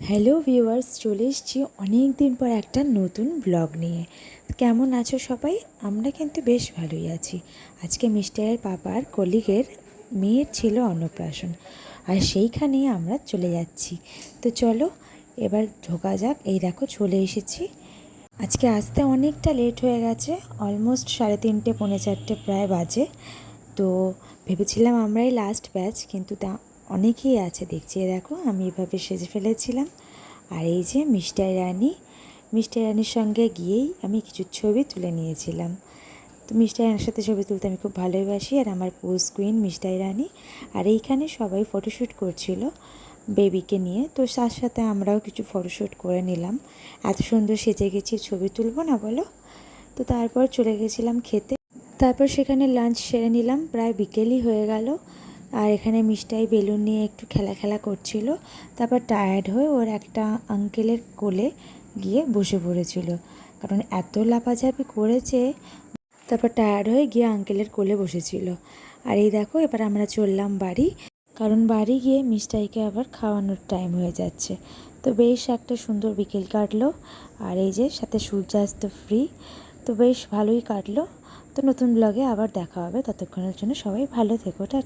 Hello viewers, চলে এসেছি অনেক দিন পর একটা নতুন ব্লগ নিয়ে। কেমন আছো সবাই? আমরা কিন্তু বেশ ভালোই আছি। আজকে মিস্টারের পাপার কলিগের মেয়ের ছিল অন্নপ্রাশন, আর সেইখানেই আমরা চলে যাচ্ছি। তো চলো এবার ঢোকা যাক। এই দেখো চলে এসেছি। আজকে আসতে অনেকটা লেট হয়ে গেছে, অলমোস্ট 3:30 পৌনে 4টে প্রায় বাজে। তো ভেবেছিলাম আমরাই লাস্ট ব্যাচ, কিন্তু তা অনেকেই আছে দেখছি। দেখো আমি এভাবে সেজে ফেলেছিলাম। আর এই যে মিষ্টি রানির সঙ্গে গিয়েই আমি কিছু ছবি তুলে নিয়েছিলাম। তো মিষ্টি রানির সাথে ছবি তুলতে আমি খুব ভালোবাসি, আর আমার পোস্ট কুইন মিষ্টি রানি। আর এইখানে সবাই ফটোশ্যুট করছিল বেবিকে নিয়ে, তো তার সাথে আমরাও কিছু ফটোশ্যুট করে নিলাম। এত সুন্দর সেজে গেছি, ছবি তুলবো না বলো? তো তারপর চলে গেছিলাম খেতে। তারপর সেখানে লাঞ্চ সেরে নিলাম, প্রায় বিকেলই হয়ে গেল। আর এখানে মিষ্টাই বেলুন নিয়ে একটু খেলা করছিল। তারপর টায়ার্ড হয়ে ওর একটা আঙ্কেলের কোলে গিয়ে বসে পড়েছিল, কারণ এত লাফাঝাপি করেছে। তারপর টায়ার্ড হয়ে গিয়ে আঙ্কেলের কোলে বসেছিল। আর এই দেখো এবার আমরা চললাম বাড়ি, কারণ বাড়ি গিয়ে মিষ্টাইকে আবার খাওয়ানোর টাইম হয়ে যাচ্ছে। তো বেশ একটা সুন্দর বিকেল কাটলো। আর এই যে সাথে সূর্যাস্ত ফ্রি, তো বেশ ভালোই কাটলো। তো নতুন ব্লগে আবার দেখা হবে, ততক্ষণের জন্য সবাই ভালো থেকো, টাটা।